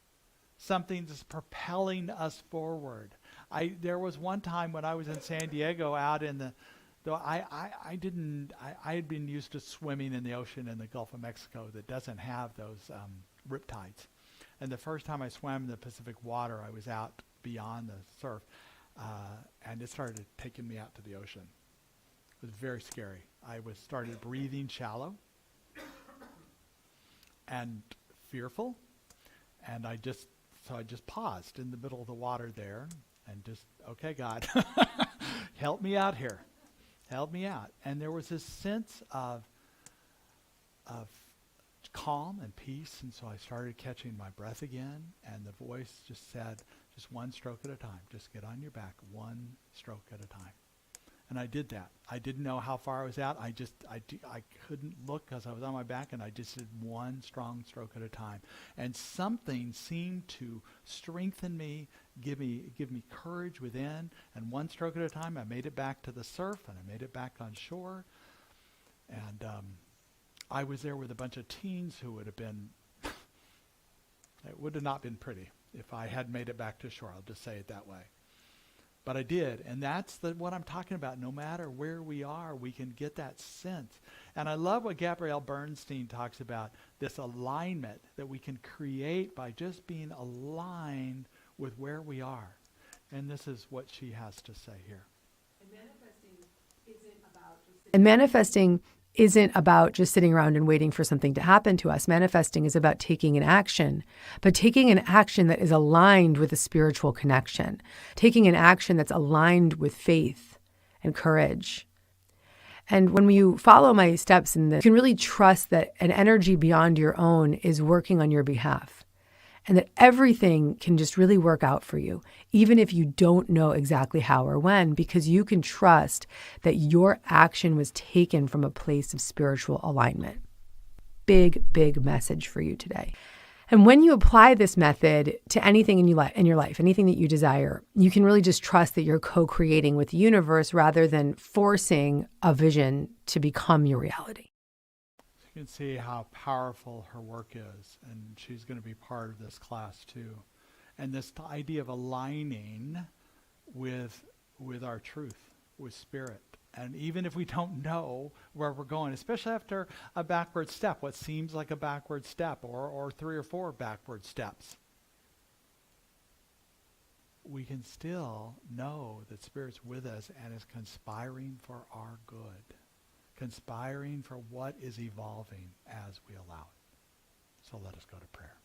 something that's propelling us forward. There was one time when I was in San Diego out in I had been used to swimming in the ocean in the Gulf of Mexico that doesn't have those riptides. And the first time I swam in the Pacific water, I was out beyond the surf, and it started taking me out to the ocean. It was very scary. I started breathing shallow and fearful, and I just paused in the middle of the water there and just, okay, God, help me out here. Help me out. And there was this sense of calm and peace, and so I started catching my breath again, and the voice just said, just one stroke at a time. Just get on your back, one stroke at a time. And I did that. I didn't know how far I was out. I couldn't look because I was on my back, and I just did one strong stroke at a time. And something seemed to strengthen me, give me courage within. And one stroke at a time, I made it back to the surf, and I made it back on shore. And I was there with a bunch of teens who would have been, it would have not been pretty if I had made it back to shore. I'll just say it that way. But I did, and that's what I'm talking about. No matter where we are, we can get that sense. And I love what Gabrielle Bernstein talks about, this alignment that we can create by just being aligned with where we are. And this is what she has to say here. And manifesting isn't about just sitting around and waiting for something to happen to us. Manifesting is about taking an action, but taking an action that is aligned with a spiritual connection, taking an action that's aligned with faith and courage. And when you follow my steps in this, you can really trust that an energy beyond your own is working on your behalf, and that everything can just really work out for you, even if you don't know exactly how or when, because you can trust that your action was taken from a place of spiritual alignment. Big, big message for you today. And when you apply this method to anything in your life, anything that you desire, you can really just trust that you're co-creating with the universe rather than forcing a vision to become your reality. You can see how powerful her work is, and she's going to be part of this class too. And this idea of aligning with our truth, with spirit. And even if we don't know where we're going, especially after a backward step, what seems like a backward step, or 3 or 4 backward steps, we can still know that Spirit's with us and is conspiring for our good, conspiring for what is evolving as we allow it. So let us go to prayer.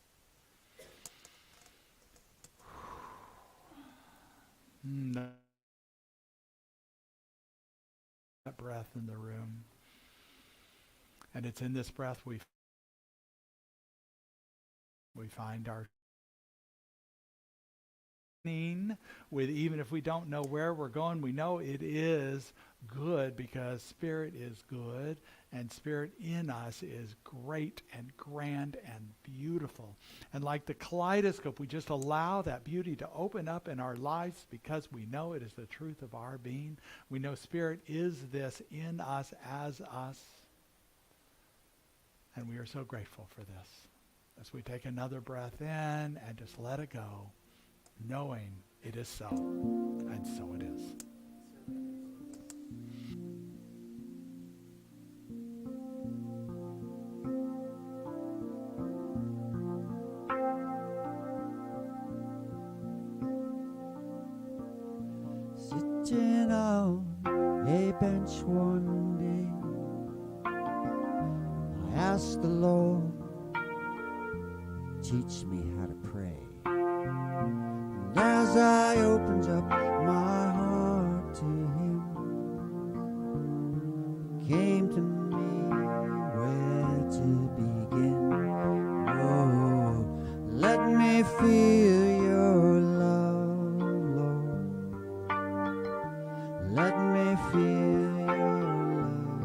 That breath in the room. And it's in this breath we find our with, even if we don't know where we're going, we know it is good because Spirit is good, and Spirit in us is great and grand and beautiful. And like the kaleidoscope, we just allow that beauty to open up in our lives because we know it is the truth of our being. We know Spirit is this in us, as us. And we are so grateful for this. As we take another breath in and just let it go, knowing it is so, and so it is. Sitting on a bench one day, I asked the Lord, teach me how to pray. And as I opened up my heart to Him, came to me with Let me feel your love.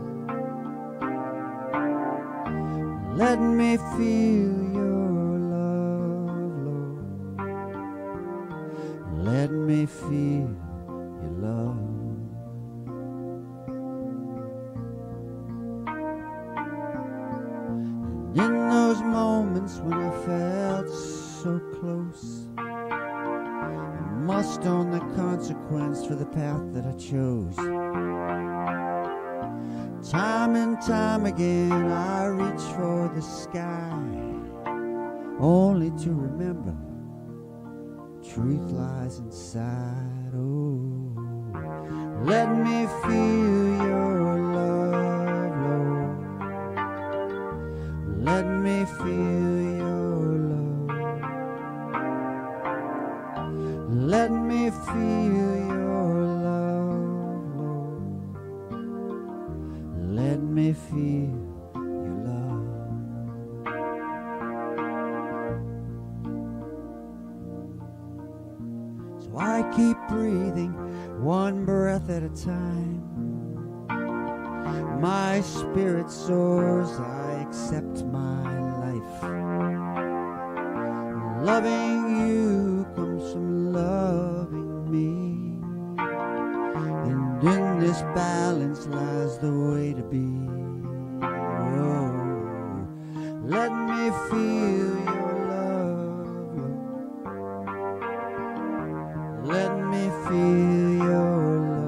Let me feel your love, Lord. Let me feel your love. And in those moments when I felt so close, I must own the consequence for the path that I chose. Time and time again I reach for the sky, only to remember truth lies inside. Oh, let me feel your love, Lord. Let me feel your love. Let me feel your love, Lord. Let me feel your love. So I keep breathing one breath at a time. My spirit soars, I accept my life. Loving you comes from loving me, and in this balance lies the way to be. Oh, let me feel your love, Lord. Let me feel your love.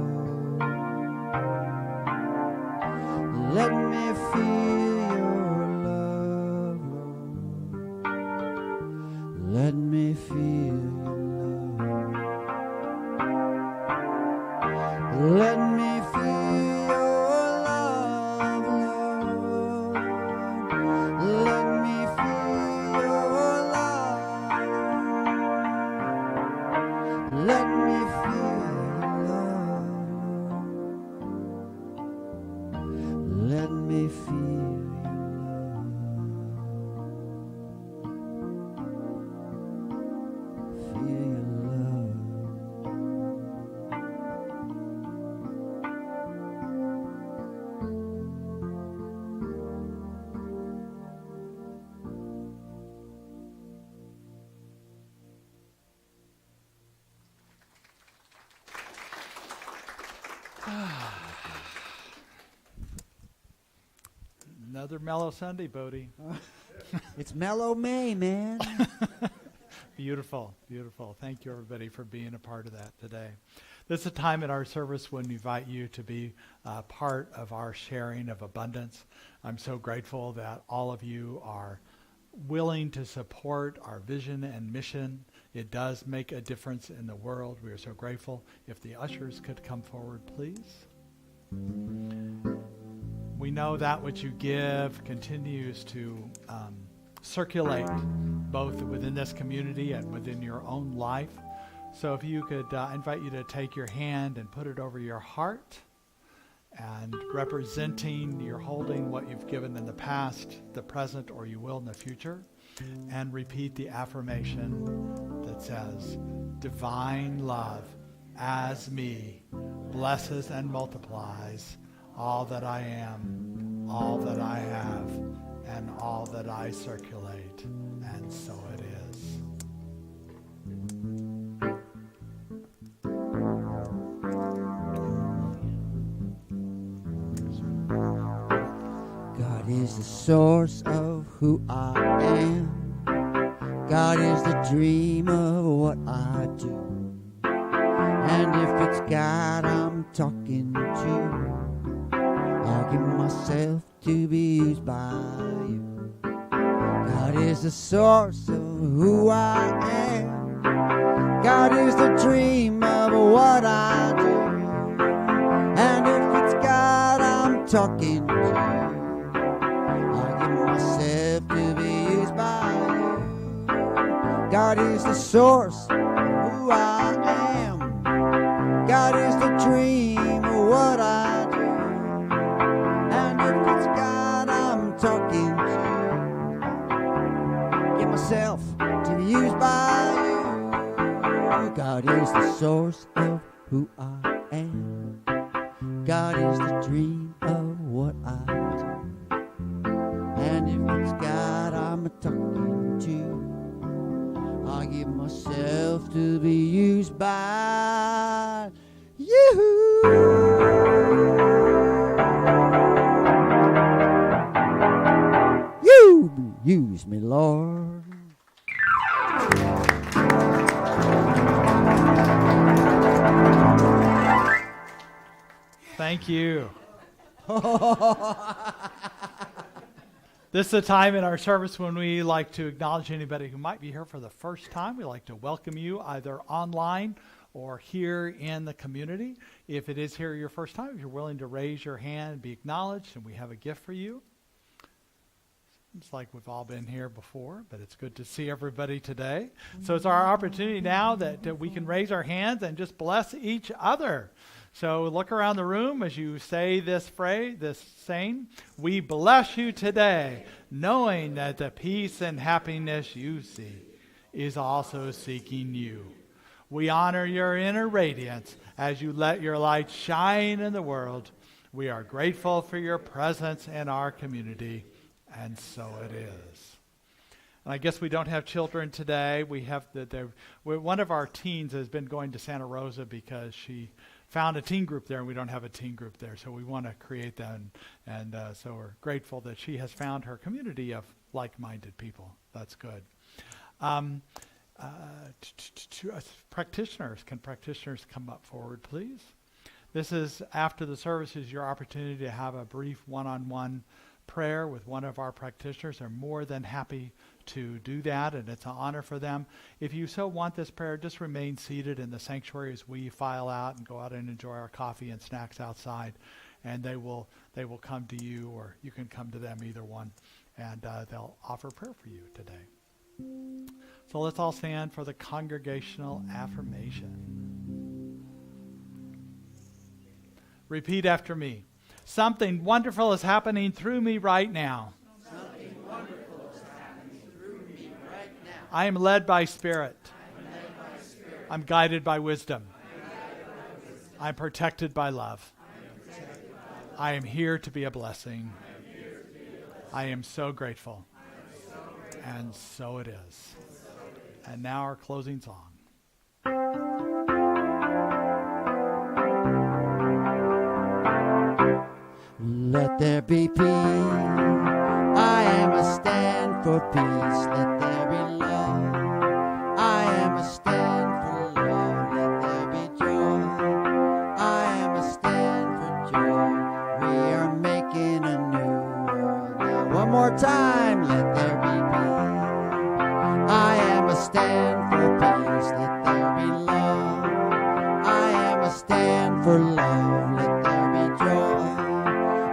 Let me feel your love, Lord. Let me feel your love. Let me feel your love, Lord. Let me feel your love. Let me feel your love. Let me feel your love. Feel your love. Another mellow Sunday, Bodhi. It's Mellow May, man. Beautiful, beautiful. Thank you, everybody, for being a part of that today. This is a time in our service when we invite you to be part of our sharing of abundance. I'm so grateful that all of you are willing to support our vision and mission. It does make a difference in the world. We are so grateful. If the ushers could come forward, please. We know that which you give continues to circulate both within this community and within your own life. So if you could, I invite you to take your hand and put it over your heart, and representing, you're holding what you've given in the past, the present, or you will in the future, and repeat the affirmation that says, divine love as me blesses and multiplies all that I am, all that I have, and all that I circulate, and so it is. God is the source of who I am. God is the dream of what I do. And if it's God I'm talking to, I'll give myself to be used by you. God is the source of who I am. God is the dream of what I do. And if it's God I'm talking to, I'll give myself to be used by you. God is the source of who I am. God is the dream of what I do. And if it's God I'm talking to, give myself to be used by you. God is the source of who I am. God is the dream of what I do. And if it's God I'm talking to, I give myself to be used by you. You use me, Lord. Thank you. This is a time in our service when we like to acknowledge anybody who might be here for the first time. We like to welcome you either online or here in the community. If it is here your first time, if you're willing to raise your hand and be acknowledged, and we have a gift for you. It's like we've all been here before, but it's good to see everybody today. So it's our opportunity now that we can raise our hands and just bless each other. So look around the room as you say this phrase, this saying, we bless you today, knowing that the peace and happiness you seek is also seeking you. We honor your inner radiance as you let your light shine in the world. We are grateful for your presence in our community, and so it is. And I guess we don't have children today. We have one of our teens has been going to Santa Rosa because she found a teen group there, and we don't have a teen group there, so we want to create that, and so we're grateful that she has found her community of like-minded people. That's good. Practitioners, can practitioners come up forward, please? This is, after the service, is your opportunity to have a brief one-on-one prayer with one of our practitioners. They're more than happy to do that, and it's an honor for them. If you so want this prayer, just remain seated in the sanctuary as we file out and go out and enjoy our coffee and snacks outside, and they will come to you, or you can come to them, either one, and they'll offer prayer for you today. So let's all stand for the congregational affirmation. Repeat after me. Something wonderful is happening through me right now. Something wonderful is happening through me right now. I am led by Spirit. I'm guided by wisdom. I'm protected by love. I am here to be a blessing. I am so grateful. And so it is. And now our closing song. Let there be peace. I am a stand for peace. Let there be love. I am a stand for love. Let there be joy. I am a stand for joy. We are making a new world. Now one more time. Let there be peace. I am a stand for peace. Let there be love. I am a stand for love. Let there be joy.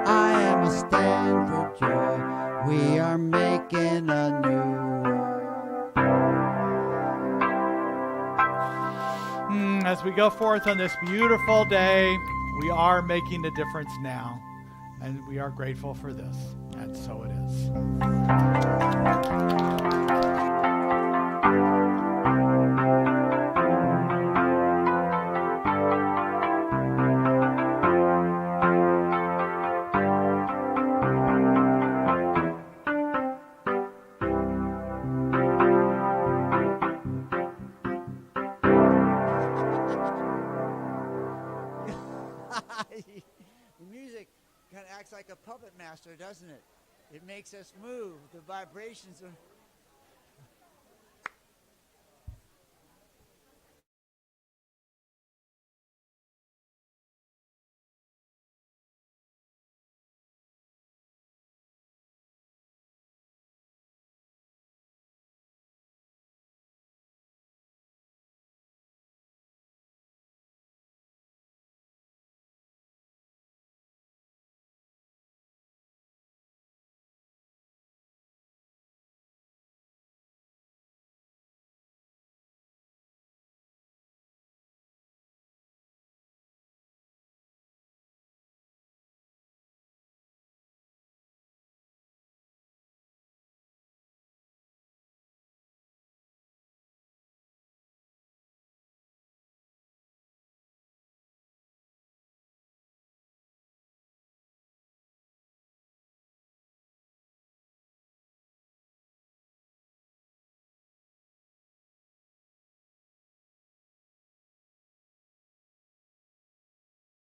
I am a stand for joy. We are making a new world. As we go forth on this beautiful day, we are making a difference now. And we are grateful for this. And so it is. The music kind of acts like a puppet master, doesn't it? It makes us move. The vibrations are